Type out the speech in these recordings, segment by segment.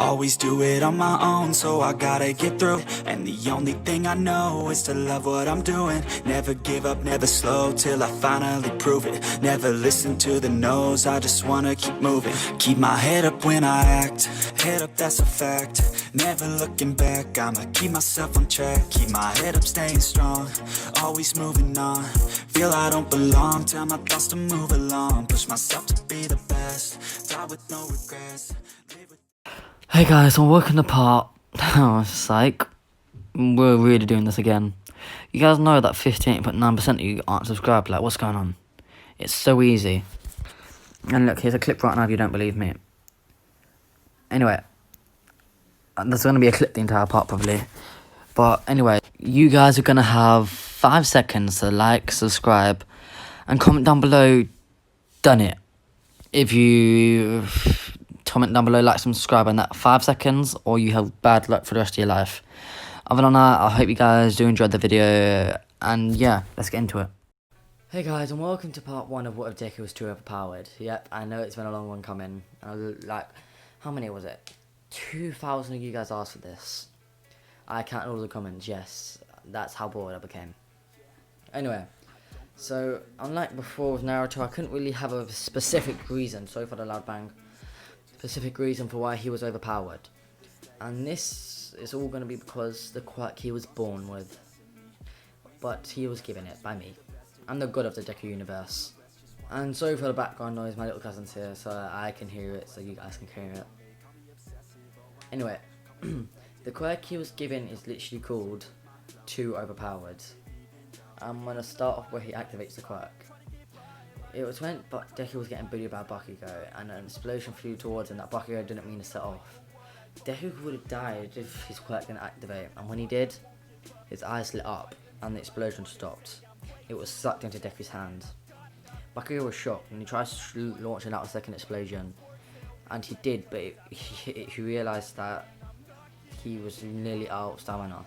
Always do it on my own, so I gotta get through it. And the only thing I know is to love what I'm doing. Never give up, never slow, till I finally prove it. Never listen to the no's, I just wanna keep moving. Keep my head up when I act, head up, that's a fact. Never looking back, I'ma keep myself on track. Keep my head up, staying strong, always moving on. Feel I don't belong, tell my thoughts to move along. Push myself to be the best, die with no regrets. Hey guys, and welcome to part... psych. We're really doing this again. You guys know that 58.9% of you aren't subscribed. Like, what's going on? It's so easy. And look, here's a clip right now if you don't believe me. Anyway, there's going to be a clip the entire part probably. But anyway, you guys are going to have 5 seconds to like, subscribe, and comment down below, done it. If you comment down below, like, subscribe in that 5 seconds, or you have bad luck for the rest of your life. Other than that, I hope you guys do enjoy the video, and yeah, let's get into it. Hey guys, and welcome to part 1 of What If Deku Was Too Overpowered. Yep, I know it's been a long one coming. Like, how many was it? 2,000 of you guys asked for this. I counted all the comments, yes. That's how bored I became. Anyway, so unlike before with Naruto, I couldn't really have a specific reason, sorry for the loud bang, specific reason for why he was overpowered. And this is all going to be because the quirk he was born with. But he was given it by me. I'm the god of the Deku universe. And sorry for the background noise, my little cousin's here, so I can hear it, so you guys can hear it. Anyway, the quirk he was given is literally called Too Overpowered. I'm going to start off where he activates the quirk. It was when Deku was getting bullied by Bakugo, and an explosion flew towards him that Bakugo didn't mean to set off. Deku would have died if his quirk didn't activate, and when he did, his eyes lit up, and the explosion stopped. It was sucked into Deku's hand. Bakugo was shocked, and he tried to launch out a second explosion, and he did, but he realised that he was nearly out of stamina.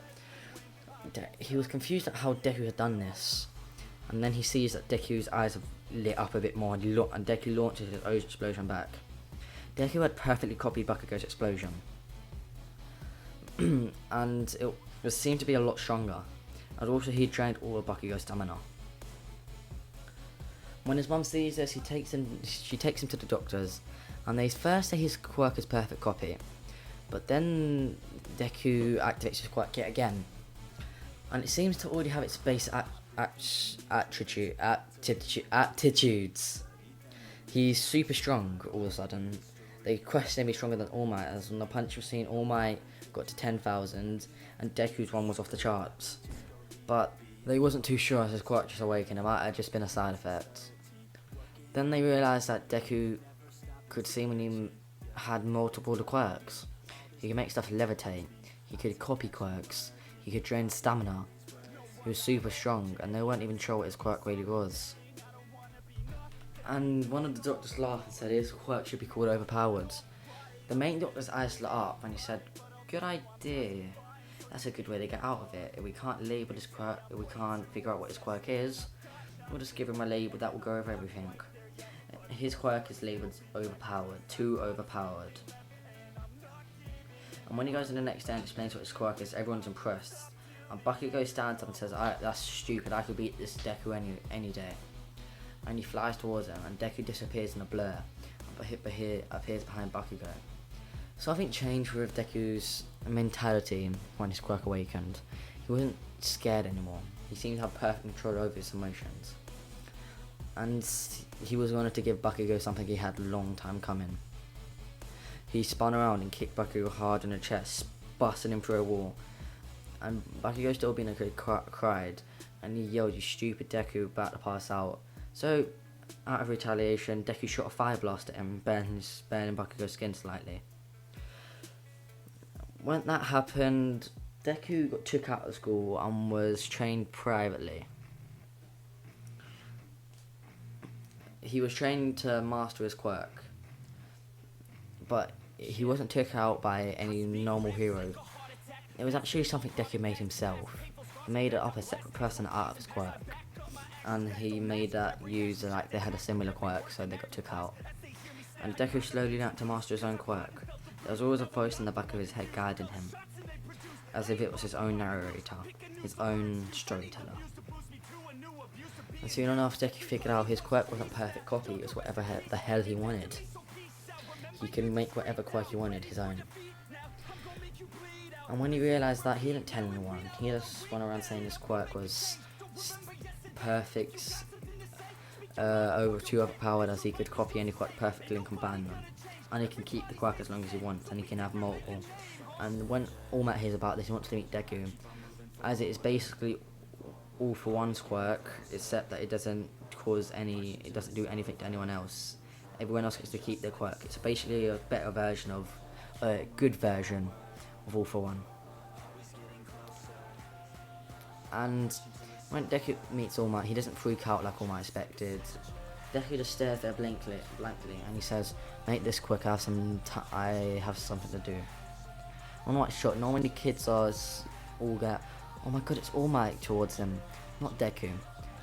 He was confused at how Deku had done this, and then he sees that Deku's eyes have lit up a bit more, and Deku launches his own explosion back. Deku had perfectly copied Bakugo's explosion, and it seemed to be a lot stronger, and also he drained all of Bakugo's stamina. When his mum sees this, she takes him to the doctors, and they first say his quirk is perfect copy, but then Deku activates his quirk yet again, and it seems to already have its base aptitudes. He's super strong all of a sudden. They question him he's stronger than All Might, as on the punch we've seen All Might got to 10,000 and Deku's one was off the charts. But they wasn't too sure as his quirk just awakened, it might have just been a side effect. Then they realised that Deku could see when he had multiple quirks. He could make stuff levitate, he could copy quirks, he could drain stamina. He was super strong, and they weren't even sure what his quirk really was. And one of the doctors laughed and said his quirk should be called overpowered. The main doctor's eyes lit up, and he said, "Good idea. That's a good way to get out of it. If we can't label his quirk, if we can't figure out what his quirk is, we'll just give him a label that will go over everything. His quirk is labelled overpowered, too overpowered." And when he goes in the next day and explains what his quirk is, everyone's impressed. And Bakugo stands up and says, "That's stupid, I could beat this Deku any day." And he flies towards him, and Deku disappears in a blur, but appears behind Bakugo. Something changed with Deku's mentality when his quirk awakened. He wasn't scared anymore. He seemed to have perfect control over his emotions. And he was wanted to give Bakugo something he had a long time coming. He spun around and kicked Bakugo hard in the chest, busting him through a wall. And Bakugo, still being a kid, cried, and he yelled, "You stupid Deku," about to pass out. So, out of retaliation, Deku shot a fire blast at him, burning Bakugo's skin slightly. When that happened, Deku got took out of school and was trained privately. He was trained to master his quirk, but he wasn't took out by any normal hero. It was actually something Deku made himself. He made it up a separate person out of his quirk, and he made that user they had a similar quirk, so they got took out. And Deku slowly learnt to master his own quirk. There was always a voice in the back of his head guiding him, as if it was his own narrator, his own storyteller. And soon enough, Deku figured out his quirk wasn't a perfect copy, it was whatever the hell he wanted. He could make whatever quirk he wanted his own. And when he realised that, he didn't tell anyone. He just went around saying his quirk was perfect, too overpowered, as he could copy any quirk perfectly and combine them. And he can keep the quirk as long as he wants, and he can have multiple. And when All Might hears about this, he wants to meet Deku, as it is basically all for one's quirk, except that it doesn't do anything to anyone else. Everyone else gets to keep their quirk. It's basically a better version of, a good version of All for One. And when Deku meets All Might, he doesn't freak out like All Might expected. Deku just stares there blankly, and he says, "Make this quick, I have something to do." All Might's shocked. Normally kids all get, "Oh my god, it's All Might" towards him, not Deku.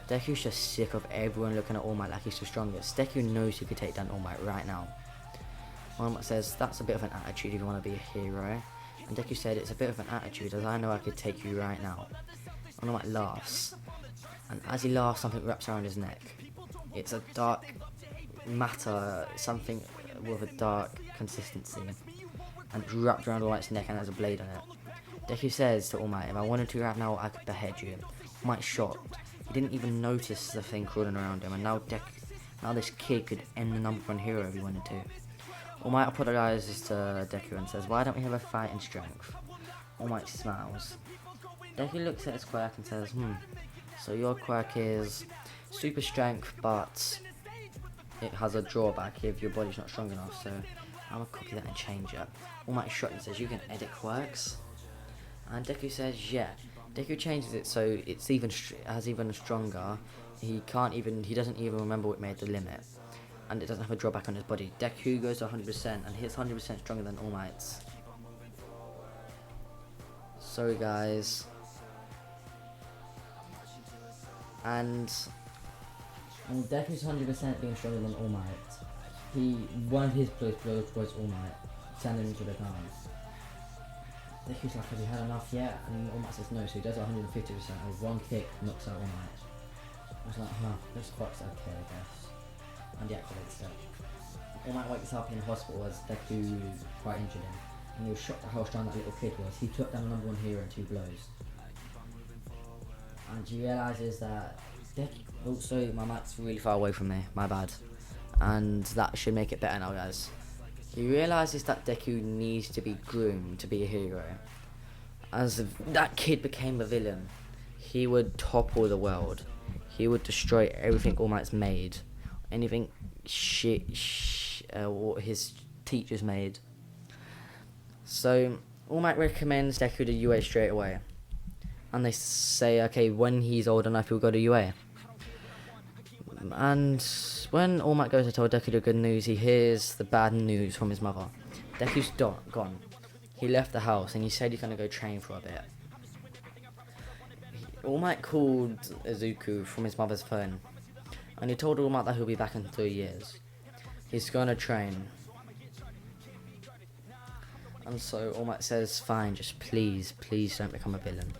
Deku's just sick of everyone looking at All Might like he's the strongest. Deku knows he could take down All Might right now. All Might says, "That's a bit of an attitude if you want to be a hero." And Deku said, "It's a bit of an attitude, as I know I could take you right now." And All Might laughs. And as he laughs, something wraps around his neck. It's a dark matter, something with a dark consistency. And it's wrapped around All Might's neck and there's a blade on it. Deku says to All Might, "If I wanted to right now, I could behead you." All Might's shocked. He didn't even notice the thing crawling around him, and now this kid could end the #1 hero if he wanted to. All Might apologizes to Deku and says, "Why don't we have a fight in strength?" All Might smiles. Deku looks at his quirk and says, "So your quirk is super strength, but it has a drawback if your body's not strong enough, so I'm gonna copy that and change it." All Might shot and says, "You can edit quirks?" And Deku says, "Yeah." Deku changes it so it's even stronger. He doesn't even remember what made the limit, and it doesn't have a drawback on his body. Deku goes to 100%, and his 100% stronger than All Might's. Sorry guys. And Deku's 100% being stronger than All Might. One of his blows towards All Might, sending him to the ground. Deku's like, "Have you had enough yet?" And All Might says no, so he does 150%, and with one kick knocks out All Might. I was like, this quirk's okay, I guess. And he activates it. All Might wakes up in the hospital as Deku quite injured him, and he was shocked at how strong that little kid was. He took down the #1 hero in 2 blows. And he realises that Deku... Oh, sorry, my mic's really far away from me, my bad. And that should make it better now, guys. He realises that Deku needs to be groomed to be a hero. As if that kid became a villain, he would topple the world. He would destroy everything All Might's made. Anything what his teachers made. So, All Might recommends Deku to UA straight away. And they say, okay, when he's old enough, he'll go to UA. And when All Might goes to tell Deku the good news, he hears the bad news from his mother. Deku's gone. He left the house and he said he's going to go train for a bit. All Might called Izuku from his mother's phone. And he told All Might that he'll be back in 3 years. He's going to train. And so All Might says, "Fine, just please don't become a villain."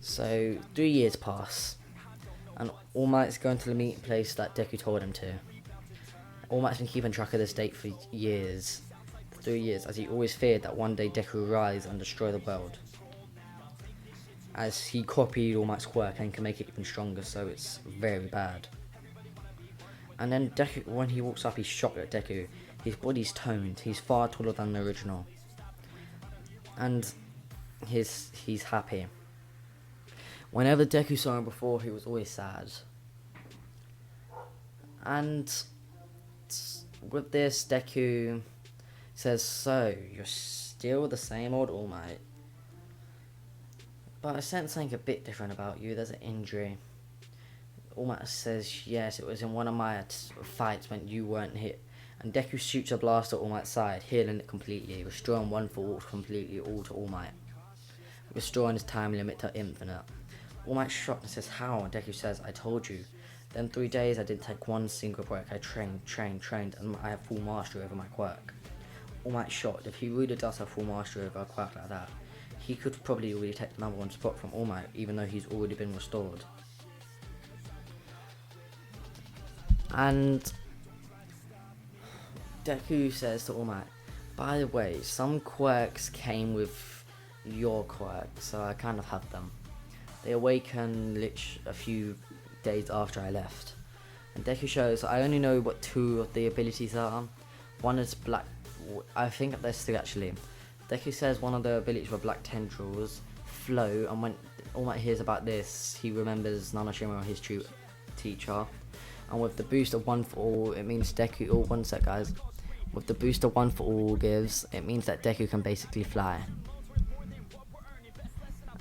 So 3 years pass. And All Might's going to the meeting place that Deku told him to. All Might's been keeping track of this date for years. 3 years, as he always feared that one day Deku would rise and destroy the world. As he copied All Might's quirk and can make it even stronger, so it's very bad. And then Deku, when he walks up, he's shocked at Deku. His body's toned, he's far taller than the original. And he's happy. Whenever Deku saw him before, he was always sad. And with this, Deku says, "So, you're still the same old All Might. But I sense something a bit different about you. There's an injury." All Might says, "Yes, it was in one of my fights when you weren't hit." And Deku shoots a blast at All Might's side, healing it completely, restoring one for all completely all to All Might, restoring his time limit to infinite. All Might's shocked and says, "How?" And Deku says, "I told you. Then 3 days I didn't take one single break. I trained, and I have full mastery over my quirk." All Might's shocked. If he really does have full mastery over a quirk like that, he could probably already take the number 1 spot from All Might, even though he's already been restored. And Deku says to All Might, by the way, some quirks came with your quirk, so I kind of have them. They awaken literally a few days after I left. And Deku shows, I only know what 2 of the abilities are. One is black, I think there's 3 actually. Deku says one of the abilities were black tendrils, flow, and when All Might hears about this, he remembers Nanoshima, his true teacher. And with the boost of 1 for all, it means Deku, oh, one sec guys. With the boost of 1 for all gives, it means that Deku can basically fly.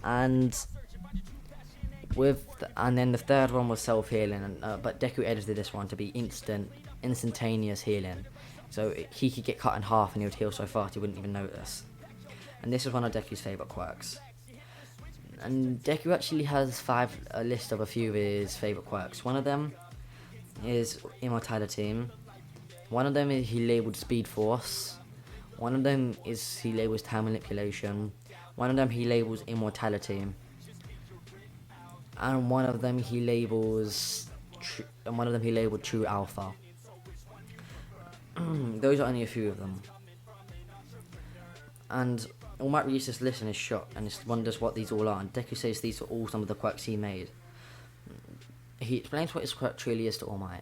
And then the third one was self-healing, but Deku edited this one to be instantaneous healing. So he could get cut in half and he would heal so fast he wouldn't even notice. And this is one of Deku's favourite quirks. And Deku actually has a list of a few of his favourite quirks. One of them is immortality. One of them is he labelled speed force. One of them is he labels time manipulation. One of them he labels immortality. And one of them he labels true alpha. Those are only a few of them. And All Might reads this list and is shocked and wonders what these all are. And Deku says these are all some of the quirks he made. He explains what his quirk truly is to All Might.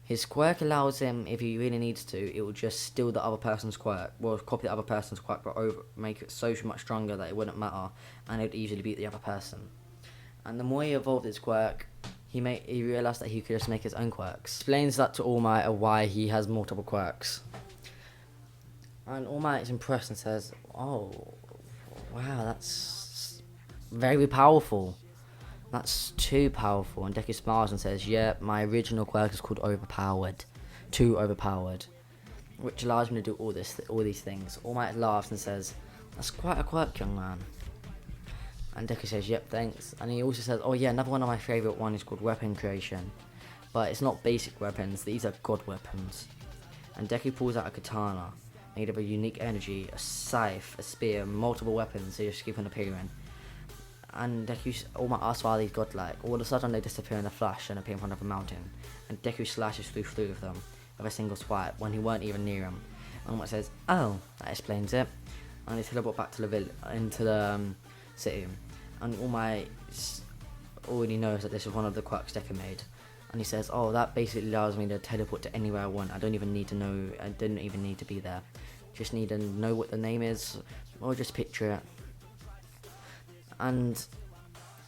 His quirk allows him, if he really needs to, it will just steal the other person's quirk, well, copy the other person's quirk, but make it so much stronger that it wouldn't matter, and it would easily beat the other person. And the more he evolved his quirk, he realised that he could just make his own quirks. Explains that to All Might of why he has multiple quirks. And All Might is impressed and says, oh, wow, that's very powerful. That's too powerful. And Deku smiles and says, yeah, my original quirk is called overpowered. Too overpowered. Which allows me to do all these things. All Might laughs and says, that's quite a quirk, young man. And Deku says, yep, thanks. And he also says, oh yeah, another one of my favourite one is called weapon creation. But it's not basic weapons, these are god weapons. And Deku pulls out a katana, made of a unique energy, a scythe, a spear, multiple weapons, they just keep on appearing. And All Might asks why these godlike. All of a sudden they disappear in a flash and appear in front of a mountain. And Deku slashes through 3 of them with a single swipe when he weren't even near him. And All Might says, oh, that explains it. And they teleport back to into the city. And All Might already knows that this is one of the quirks Deku made. And he says, oh, that basically allows me to teleport to anywhere I want. I didn't even need to be there. Just need to know what the name is, or just picture it. And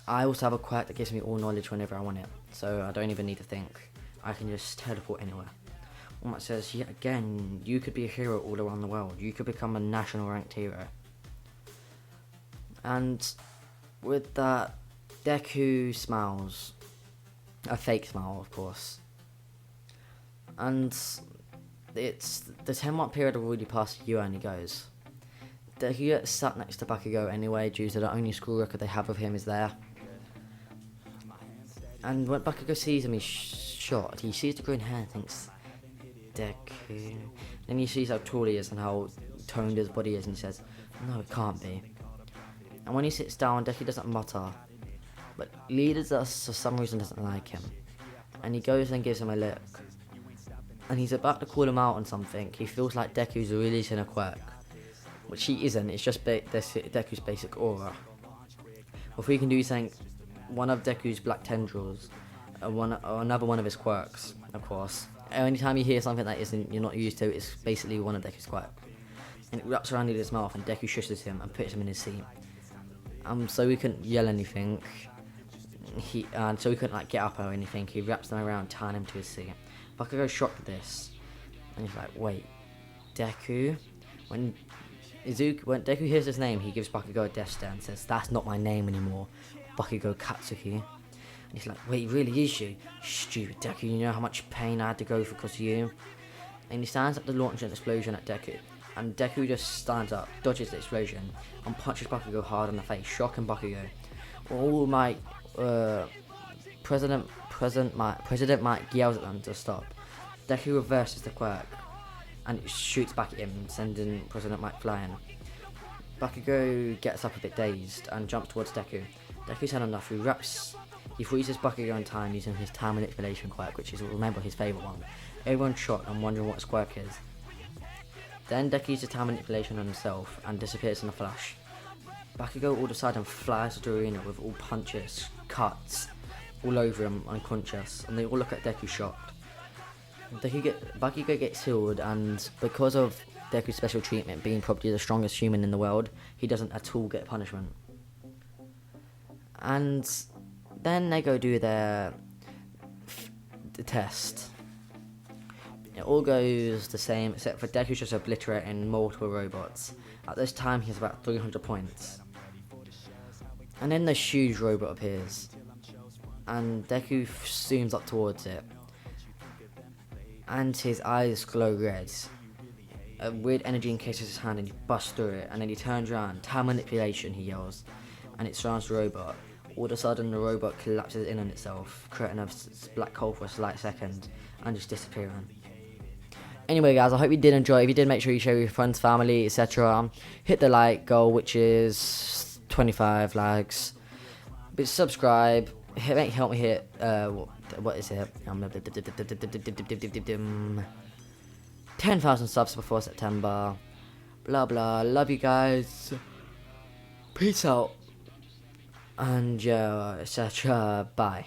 I also have a quirk that gives me all knowledge whenever I want it. So I don't even need to think. I can just teleport anywhere. All Might says, yet again, you could be a hero all around the world. You could become a national ranked hero. And with that, Deku smiles. A fake smile, of course. And it's the 10-month period already past a year, and he goes. Deku gets sat next to Bakugo anyway, due to the only school record they have of him is there. And when Bakugo sees him, he's shocked. He sees the green hair and thinks, Deku. Then he sees how tall he is and how toned his body is, and he says, no, it can't be. And when he sits down, Deku doesn't mutter, but Leaders for some reason doesn't like him. And he goes and gives him a look. And he's about to call him out on something. He feels like Deku's releasing a quirk, which he isn't, it's just Deku's basic aura. Before he can do something, one of Deku's black tendrils, or another one of his quirks, of course. Anytime you hear something that you're not used to, it's basically one of Deku's quirks. And it wraps around in his mouth, and Deku shushes him and puts him in his seat. So he couldn't yell anything. So he couldn't like get up or anything. He wraps them around, tying him to his seat. Bakugo's shocked at this, and he's like, "Wait, Deku?" When Deku hears his name, he gives Bakugo a death stare and says, "That's not my name anymore, Bakugo Katsuki." And he's like, "Wait, it really is you? Stupid Deku, you know how much pain I had to go through because of you?" And he stands up to launch an explosion at Deku. And Deku just stands up, dodges the explosion, and punches Bakugo hard in the face, shocking Bakugo. All Might, President Mike yells at them to stop. Deku reverses the quirk, and it shoots back at him, sending President Mike flying. Bakugo gets up a bit dazed and jumps towards Deku. Deku's had enough. He freezes Bakugo in time using his time manipulation quirk, which is, remember, his favourite one. Everyone's shocked and wondering what his quirk is. Then Deku uses time manipulation on himself and disappears in a flash. Bakugo all of a sudden flies to the arena with all punches, cuts, all over him, unconscious, and they all look at Deku shocked. Bakugo gets healed, and because of Deku's special treatment, being probably the strongest human in the world, he doesn't at all get punishment. And then they go do the test. It all goes the same, except for Deku's just obliterating multiple robots. At this time, he has about 300 points. And then this huge robot appears, and Deku zooms up towards it, and his eyes glow red. A weird energy encases his hand, and he busts through it, and then he turns around. Time manipulation, he yells, and it surrounds the robot. All of a sudden, the robot collapses in on itself, creating a black hole for a slight second, and just disappearing. Anyway, guys, I hope you did enjoy. If you did, make sure you share with your friends, family, etc. Hit the like goal, which is 25 likes. But subscribe. Help me hit. What is it? 10,000 subs before September. Blah blah. Love you guys. Peace out. And etc. Bye.